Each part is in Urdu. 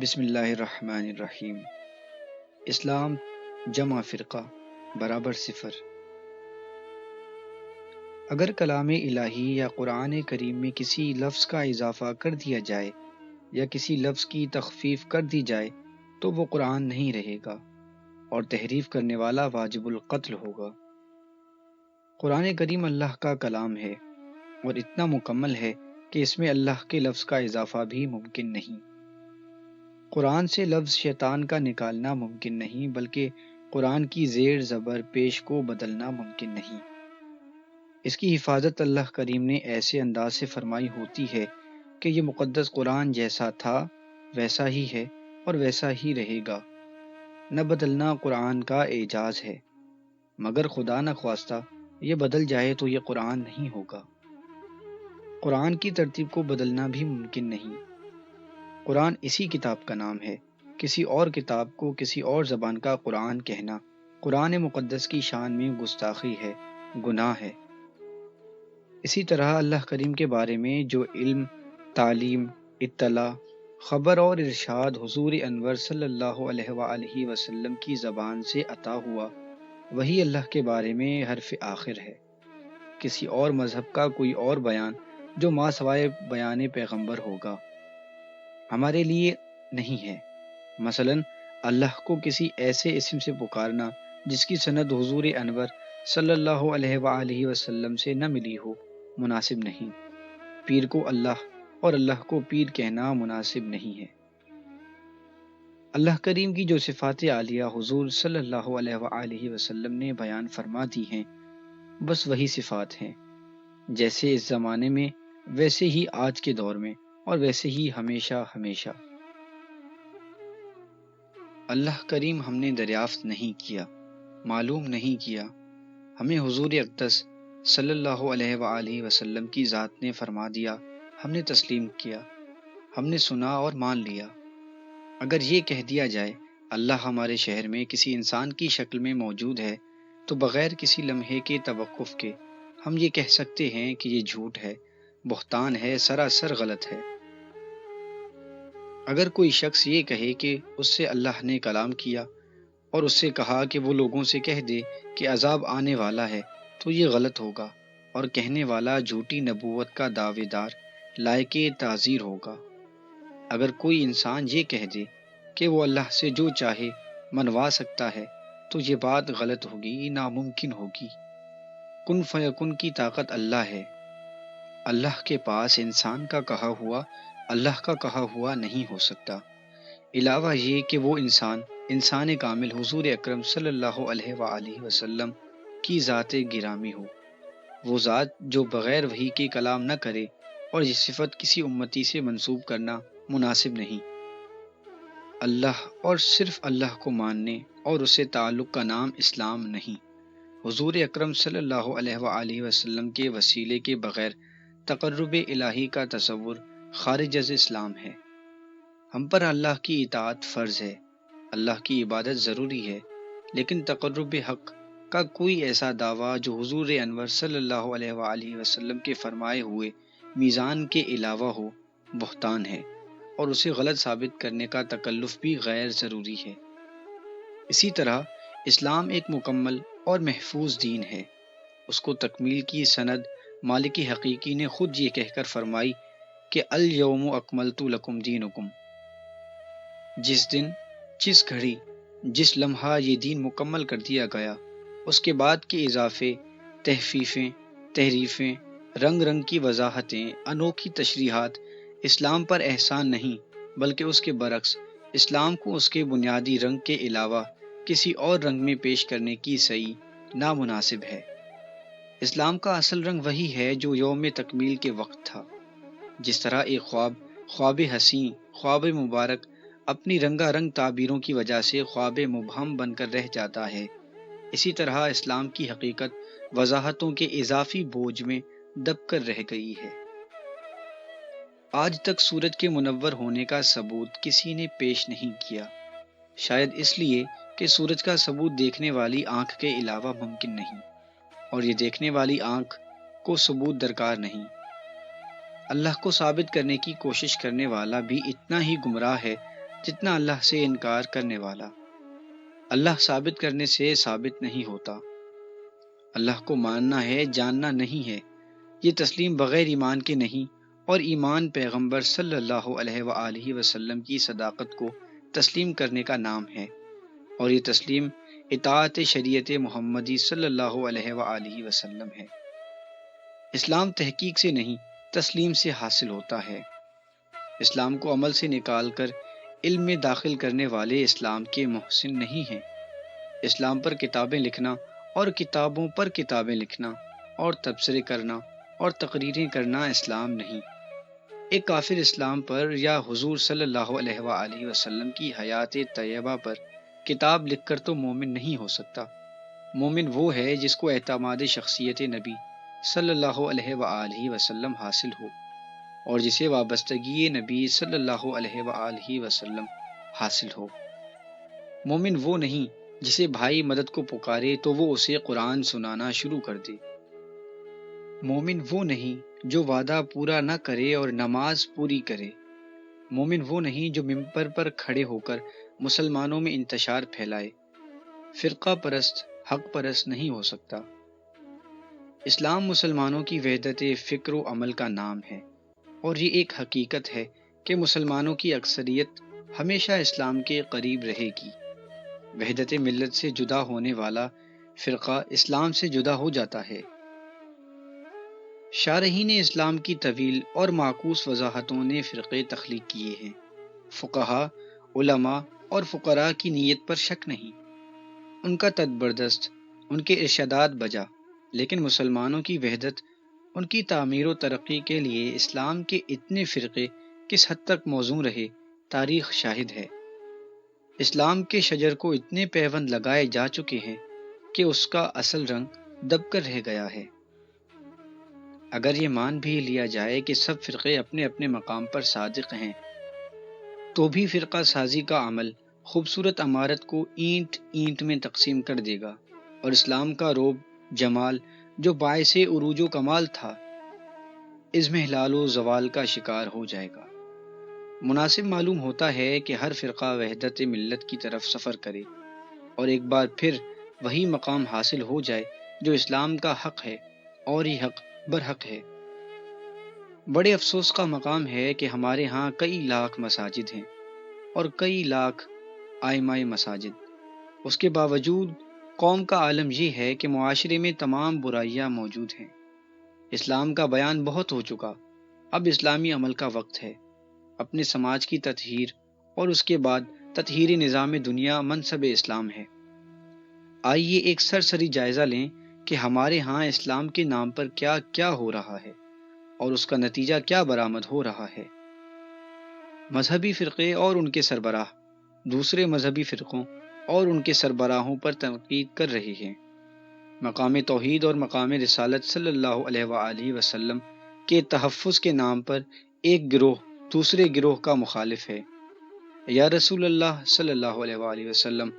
بسم اللہ الرحمن الرحیم۔ اسلام جمع فرقہ برابر صفر۔ اگر کلام الہی یا قرآن کریم میں کسی لفظ کا اضافہ کر دیا جائے یا کسی لفظ کی تخفیف کر دی جائے تو وہ قرآن نہیں رہے گا اور تحریف کرنے والا واجب القتل ہوگا۔ قرآن کریم اللہ کا کلام ہے اور اتنا مکمل ہے کہ اس میں اللہ کے لفظ کا اضافہ بھی ممکن نہیں۔ قرآن سے لفظ شیطان کا نکالنا ممکن نہیں، بلکہ قرآن کی زیر زبر پیش کو بدلنا ممکن نہیں۔ اس کی حفاظت اللہ کریم نے ایسے انداز سے فرمائی ہوتی ہے کہ یہ مقدس قرآن جیسا تھا ویسا ہی ہے اور ویسا ہی رہے گا۔ نہ بدلنا قرآن کا اعجاز ہے، مگر خدا نہ خواستہ یہ بدل جائے تو یہ قرآن نہیں ہوگا۔ قرآن کی ترتیب کو بدلنا بھی ممکن نہیں۔ قرآن اسی کتاب کا نام ہے، کسی اور کتاب کو کسی اور زبان کا قرآن کہنا قرآن مقدس کی شان میں گستاخی ہے، گناہ ہے۔ اسی طرح اللہ کریم کے بارے میں جو علم، تعلیم، اطلاع، خبر اور ارشاد حضور انور صلی اللہ علیہ وآلہ وسلم کی زبان سے عطا ہوا، وہی اللہ کے بارے میں حرف آخر ہے۔ کسی اور مذہب کا کوئی اور بیان جو ما سوائے بیان پیغمبر ہوگا، ہمارے لیے نہیں ہے۔ مثلا اللہ کو کسی ایسے اسم سے پکارنا جس کی سند حضور انور صلی اللہ علیہ وآلہ وسلم سے نہ ملی ہو، مناسب نہیں۔ پیر کو اللہ اور اللہ کو پیر کہنا مناسب نہیں ہے۔ اللہ کریم کی جو صفات عالیہ حضور صلی اللہ علیہ وآلہ وسلم نے بیان فرما دی ہیں، بس وہی صفات ہیں، جیسے اس زمانے میں ویسے ہی آج کے دور میں اور ویسے ہی ہمیشہ ہمیشہ۔ اللہ کریم ہم نے دریافت نہیں کیا، معلوم نہیں کیا، ہمیں حضور اقدس صلی اللہ علیہ وآلہ وسلم کی ذات نے فرما دیا، ہم نے تسلیم کیا، ہم نے سنا اور مان لیا۔ اگر یہ کہہ دیا جائے اللہ ہمارے شہر میں کسی انسان کی شکل میں موجود ہے تو بغیر کسی لمحے کے توقف کے ہم یہ کہہ سکتے ہیں کہ یہ جھوٹ ہے، بہتان ہے، سراسر غلط ہے۔ اگر کوئی شخص یہ کہے کہ اس سے اللہ نے کلام کیا اور اس سے کہا کہ وہ لوگوں سے کہہ دے کہ عذاب آنے والا ہے تو یہ غلط ہوگا اور کہنے والا جھوٹی نبوت کا دعوے دار لائق تعزیر ہوگا۔ اگر کوئی انسان یہ کہہ دے کہ وہ اللہ سے جو چاہے منوا سکتا ہے تو یہ بات غلط ہوگی، ناممکن ہوگی۔ کن فیکن کی طاقت اللہ ہے۔ اللہ کے پاس انسان کا کہا ہوا اللہ کا کہا ہوا نہیں ہو سکتا، علاوہ یہ کہ وہ انسان کامل حضور اکرم صلی اللہ علیہ وآلہ وسلم کی ذات گرامی ہو، وہ ذات جو بغیر وحی کے کلام نہ کرے، اور یہ صفت کسی امتی سے منسوب کرنا مناسب نہیں۔ اللہ اور صرف اللہ کو ماننے اور اس سے تعلق کا نام اسلام نہیں۔ حضور اکرم صلی اللہ علیہ وآلہ وسلم کے وسیلے کے بغیر تقرب الہی کا تصور خارج از اسلام ہے۔ ہم پر اللہ کی اطاعت فرض ہے، اللہ کی عبادت ضروری ہے، لیکن تقرب حق کا کوئی ایسا دعویٰ جو حضور انور صلی اللہ علیہ وآلہ وسلم کے فرمائے ہوئے میزان کے علاوہ ہو، بہتان ہے، اور اسے غلط ثابت کرنے کا تکلف بھی غیر ضروری ہے۔ اسی طرح اسلام ایک مکمل اور محفوظ دین ہے۔ اس کو تکمیل کی سند مالک حقیقی نے خود یہ کہہ کر فرمائی کہ الیوم اکملت لکم دینکم۔ جس دن، جس گھڑی، جس لمحہ یہ دین مکمل کر دیا گیا، اس کے بعد کے اضافے، تحفیفیں، تحریفیں، رنگ رنگ کی وضاحتیں، انوکھی تشریحات اسلام پر احسان نہیں، بلکہ اس کے برعکس اسلام کو اس کے بنیادی رنگ کے علاوہ کسی اور رنگ میں پیش کرنے کی صحیح نامناسب ہے۔ اسلام کا اصل رنگ وہی ہے جو یوم تکمیل کے وقت تھا۔ جس طرح ایک خواب حسین، خواب مبارک اپنی رنگا رنگ تعبیروں کی وجہ سے خواب مبہم بن کر رہ جاتا ہے، اسی طرح اسلام کی حقیقت وضاحتوں کے اضافی بوجھ میں دب کر رہ گئی ہے۔ آج تک سورج کے منور ہونے کا ثبوت کسی نے پیش نہیں کیا، شاید اس لیے کہ سورج کا ثبوت دیکھنے والی آنکھ کے علاوہ ممکن نہیں، اور یہ دیکھنے والی آنکھ کو ثبوت درکار نہیں۔ اللہ کو ثابت کرنے کی کوشش کرنے والا بھی اتنا ہی گمراہ ہے جتنا اللہ سے انکار کرنے والا۔ اللہ ثابت کرنے سے ثابت نہیں ہوتا۔ اللہ کو ماننا ہے، جاننا نہیں ہے۔ یہ تسلیم بغیر ایمان کے نہیں، اور ایمان پیغمبر صلی اللہ علیہ وآلہ وسلم کی صداقت کو تسلیم کرنے کا نام ہے، اور یہ تسلیم اطاعت شریعت محمدی صلی اللہ علیہ وآلہ وسلم ہے۔ اسلام تحقیق سے نہیں، تسلیم سے حاصل ہوتا ہے۔ اسلام کو عمل سے نکال کر علم میں داخل کرنے والے اسلام کے محسن نہیں ہیں۔ اسلام پر کتابیں لکھنا اور کتابوں پر کتابیں لکھنا اور تبصرے کرنا اور تقریریں کرنا اسلام نہیں۔ ایک کافر اسلام پر یا حضور صلی اللہ علیہ وآلہ وسلم کی حیات طیبہ پر کتاب لکھ کر تو مومن نہیں ہو سکتا۔ مومن وہ ہے جس کو اعتماد شخصیت نبی صلی اللہ علیہ وآلہ وسلم حاصل ہو، اور جسے وابستگی نبی صلی اللہ علیہ وآلہ وسلم حاصل ہو۔ مومن وہ نہیں جسے بھائی مدد کو پکارے تو وہ اسے قرآن سنانا شروع کر دے۔ مومن وہ نہیں جو وعدہ پورا نہ کرے اور نماز پوری کرے۔ مومن وہ نہیں جو ممبر پر کھڑے ہو کر مسلمانوں میں انتشار پھیلائے۔ فرقہ پرست حق پرست نہیں ہو سکتا۔ اسلام مسلمانوں کی وحدت فکر و عمل کا نام ہے، اور یہ ایک حقیقت ہے کہ مسلمانوں کی اکثریت ہمیشہ اسلام کے قریب رہے گی۔ وحدت ملت سے جدا ہونے والا فرقہ اسلام سے جدا ہو جاتا ہے۔ شارحین اسلام کی طویل اور معکوس وضاحتوں نے فرقے تخلیق کیے ہیں۔ فقہا، علماء اور فقراء کی نیت پر شک نہیں، ان کا تدبردست، ان کے ارشادات بجا، لیکن مسلمانوں کی وحدت، ان کی تعمیر و ترقی کے لیے اسلام کے اتنے فرقے کس حد تک موزوں رہے، تاریخ شاہد ہے۔ اسلام کے شجر کو اتنے پیوند لگائے جا چکے ہیں کہ اس کا اصل رنگ دب کر رہ گیا ہے۔ اگر یہ مان بھی لیا جائے کہ سب فرقے اپنے اپنے مقام پر صادق ہیں، تو بھی فرقہ سازی کا عمل خوبصورت عمارت کو اینٹ اینٹ میں تقسیم کر دے گا، اور اسلام کا روب جمال جو باعث عروج و کمال تھا، اضمحلال و زوال کا شکار ہو جائے گا۔ مناسب معلوم ہوتا ہے کہ ہر فرقہ وحدت ملت کی طرف سفر کرے، اور ایک بار پھر وہی مقام حاصل ہو جائے جو اسلام کا حق ہے، اور یہ حق برحق ہے۔ بڑے افسوس کا مقام ہے کہ ہمارے ہاں کئی لاکھ مساجد ہیں اور کئی لاکھ آئمہ مساجد، اس کے باوجود قوم کا عالم یہ ہے کہ معاشرے میں تمام برائیاں موجود ہیں۔ اسلام کا بیان بہت ہو چکا، اب اسلامی عمل کا وقت ہے۔ اپنے سماج کی تطہیر اور اس کے بعد تطہیر نظام دنیا منصب اسلام ہے۔ آئیے ایک سرسری جائزہ لیں کہ ہمارے ہاں اسلام کے نام پر کیا کیا ہو رہا ہے اور اس کا نتیجہ کیا برآمد ہو رہا ہے۔ مذہبی فرقے اور ان کے سربراہ دوسرے مذہبی فرقوں اور ان کے سربراہوں پر تنقید کر رہے ہیں۔ مقام توحید اور مقام رسالت صلی اللہ علیہ وآلہ وسلم کے تحفظ کے نام پر ایک گروہ دوسرے گروہ کا مخالف ہے۔ یا رسول اللہ صلی اللہ علیہ وآلہ وسلم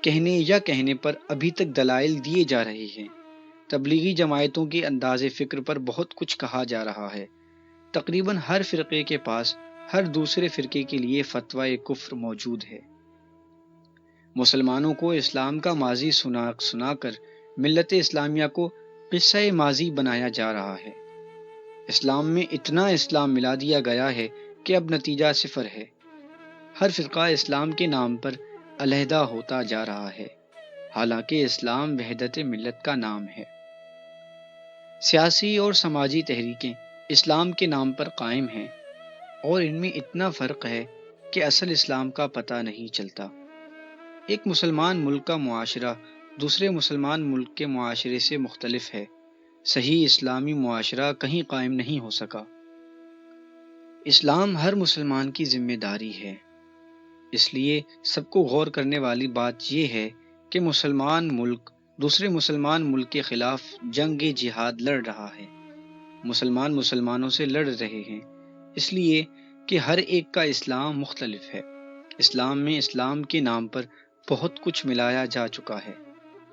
کہنے یا کہنے پر ابھی تک دلائل دیے جا رہے ہیں۔ تبلیغی جماعتوں کے انداز فکر پر بہت کچھ کہا جا رہا ہے۔ تقریباً ہر فرقے کے پاس ہر دوسرے فرقے کے لیے فتوی کفر موجود ہے۔ مسلمانوں کو اسلام کا ماضی سنا کر ملت اسلامیہ کو قصہ ماضی بنایا جا رہا ہے۔ اسلام میں اتنا اسلام ملا دیا گیا ہے کہ اب نتیجہ صفر ہے۔ ہر فرقہ اسلام کے نام پر علیحدہ ہوتا جا رہا ہے، حالانکہ اسلام وحدت ملت کا نام ہے۔ سیاسی اور سماجی تحریکیں اسلام کے نام پر قائم ہیں، اور ان میں اتنا فرق ہے کہ اصل اسلام کا پتہ نہیں چلتا۔ ایک مسلمان ملک کا معاشرہ دوسرے مسلمان ملک کے معاشرے سے مختلف ہے۔ صحیح اسلامی معاشرہ کہیں قائم نہیں ہو سکا۔ اسلام ہر مسلمان کی ذمہ داری ہے، اس لیے سب کو غور کرنے والی بات یہ ہے کہ مسلمان ملک دوسرے مسلمان ملک کے خلاف جنگ جہاد لڑ رہا ہے۔ مسلمان مسلمانوں سے لڑ رہے ہیں، اس لیے کہ ہر ایک کا اسلام مختلف ہے۔ اسلام میں اسلام کے نام پر بہت کچھ ملایا جا چکا ہے۔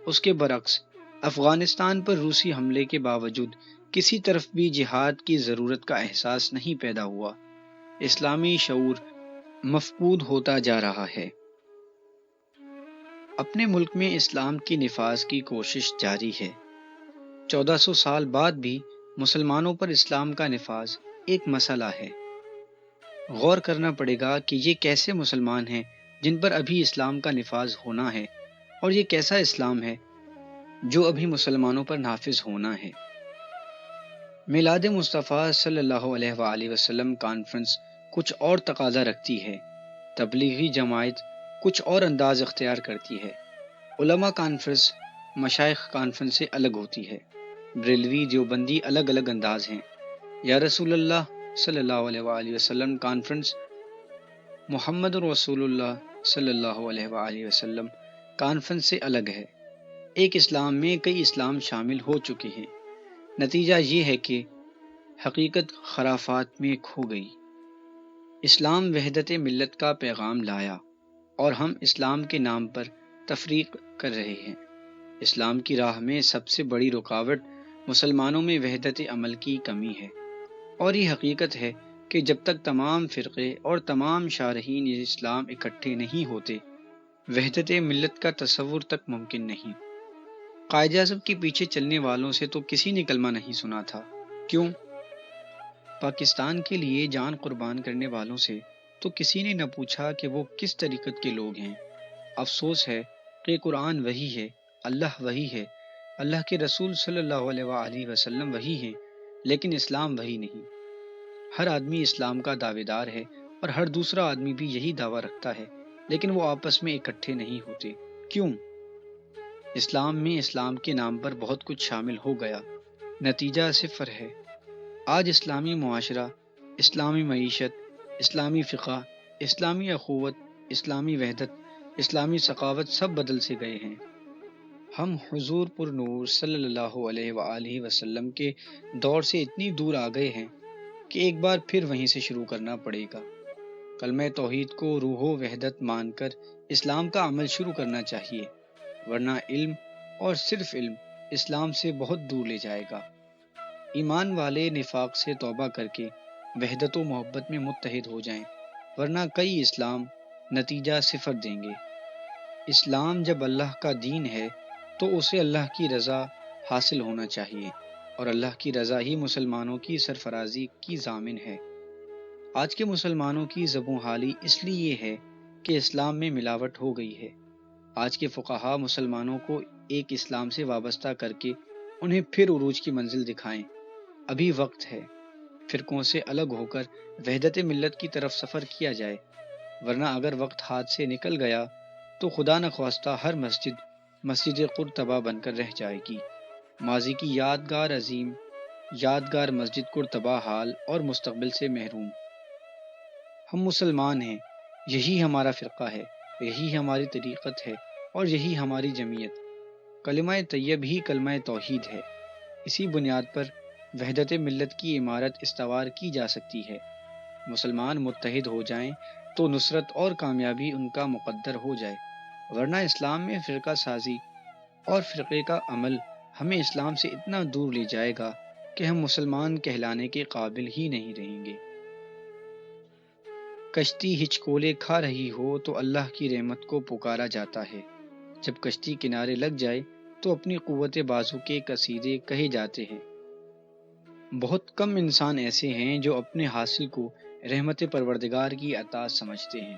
اس کے برعکس افغانستان پر روسی حملے کے باوجود کسی طرف بھی جہاد کی ضرورت کا احساس نہیں پیدا ہوا۔ اسلامی شعور مفقود ہوتا جا رہا ہے۔ اپنے ملک میں اسلام کی نفاذ کی کوشش جاری ہے۔ 1400 سال بعد بھی مسلمانوں پر اسلام کا نفاذ ایک مسئلہ ہے۔ غور کرنا پڑے گا کہ یہ کیسے مسلمان ہیں جن پر ابھی اسلام کا نفاذ ہونا ہے، اور یہ کیسا اسلام ہے جو ابھی مسلمانوں پر نافذ ہونا ہے۔ میلاد مصطفیٰ صلی اللہ علیہ وآلہ وسلم کانفرنس کچھ اور تقاضا رکھتی ہے، تبلیغی جماعت کچھ اور انداز اختیار کرتی ہے، علماء کانفرنس مشائخ کانفرنس سے الگ ہوتی ہے، بریلوی دیوبندی الگ الگ انداز ہیں، یا رسول اللہ صلی اللہ علیہ وآلہ وسلم کانفرنس محمد رسول اللہ صلی اللہ علیہ وآلہ وسلم کانفرنس سے الگ ہے۔ ایک اسلام میں کئی اسلام شامل ہو چکے ہیں۔ نتیجہ یہ ہے کہ حقیقت خرافات میں کھو گئی۔ اسلام وحدت ملت کا پیغام لایا اور ہم اسلام کے نام پر تفریق کر رہے ہیں۔ اسلام کی راہ میں سب سے بڑی رکاوٹ مسلمانوں میں وحدت عمل کی کمی ہے، اور یہ حقیقت ہے کہ جب تک تمام فرقے اور تمام شارحین اسلام اکٹھے نہیں ہوتے، وحدت ملت کا تصور تک ممکن نہیں۔ قائد اعظم کے پیچھے چلنے والوں سے تو کسی نے کلمہ نہیں سنا تھا، کیوں؟ پاکستان کے لیے جان قربان کرنے والوں سے تو کسی نے نہ پوچھا کہ وہ کس طریقت کے لوگ ہیں۔ افسوس ہے کہ قرآن وہی ہے، اللہ وہی ہے، اللہ کے رسول صلی اللہ علیہ وآلہ وسلم وہی ہیں، لیکن اسلام وہی نہیں۔ ہر آدمی اسلام کا دعوے دار ہے، اور ہر دوسرا آدمی بھی یہی دعویٰ رکھتا ہے، لیکن وہ آپس میں اکٹھے نہیں ہوتے، کیوں؟ اسلام میں اسلام کے نام پر بہت کچھ شامل ہو گیا، نتیجہ صفر ہے۔ آج اسلامی معاشرہ، اسلامی معیشت، اسلامی فقہ، اسلامی اخوت، اسلامی وحدت، اسلامی ثقافت سب بدل سے گئے ہیں۔ ہم حضور پر نور صلی اللہ علیہ وآلہ وسلم کے دور سے اتنی دور آ گئے ہیں کہ ایک بار پھر وہیں سے شروع کرنا پڑے گا۔ کلمہ توحید کو روح و وحدت مان کر اسلام کا عمل شروع کرنا چاہیے، ورنہ علم اور صرف علم اسلام سے بہت دور لے جائے گا۔ ایمان والے نفاق سے توبہ کر کے وحدت و محبت میں متحد ہو جائیں، ورنہ کئی اسلام نتیجہ صفر دیں گے۔ اسلام جب اللہ کا دین ہے تو اسے اللہ کی رضا حاصل ہونا چاہیے، اور اللہ کی رضا ہی مسلمانوں کی سرفرازی کی ضامن ہے۔ آج کے مسلمانوں کی زبوں حالی اس لیے ہے کہ اسلام میں ملاوٹ ہو گئی ہے۔ آج کے فقہا مسلمانوں کو ایک اسلام سے وابستہ کر کے انہیں پھر عروج کی منزل دکھائیں۔ ابھی وقت ہے فرقوں سے الگ ہو کر وحدت ملت کی طرف سفر کیا جائے، ورنہ اگر وقت ہاتھ سے نکل گیا تو خدا نخواستہ ہر مسجد مسجد قرطبہ بن کر رہ جائے گی۔ ماضی کی یادگار مسجد قرطبہ حال اور مستقبل سے محروم۔ ہم مسلمان ہیں، یہی ہمارا فرقہ ہے، یہی ہماری طریقت ہے، اور یہی ہماری جمعیت۔ کلمہ طیب ہی کلمہ توحید ہے۔ اسی بنیاد پر وحدت ملت کی عمارت استوار کی جا سکتی ہے۔ مسلمان متحد ہو جائیں تو نصرت اور کامیابی ان کا مقدر ہو جائے، ورنہ اسلام میں فرقہ سازی اور فرقے کا عمل ہمیں اسلام سے اتنا دور لے جائے گا کہ ہم مسلمان کہلانے کے قابل ہی نہیں رہیں گے۔ کشتی ہچکولے کھا رہی ہو تو اللہ کی رحمت کو پکارا جاتا ہے، جب کشتی کنارے لگ جائے تو اپنی قوت بازو کے قصیدے کہے جاتے ہیں۔ بہت کم انسان ایسے ہیں جو اپنے حاصل کو رحمت پروردگار کی عطا سمجھتے ہیں۔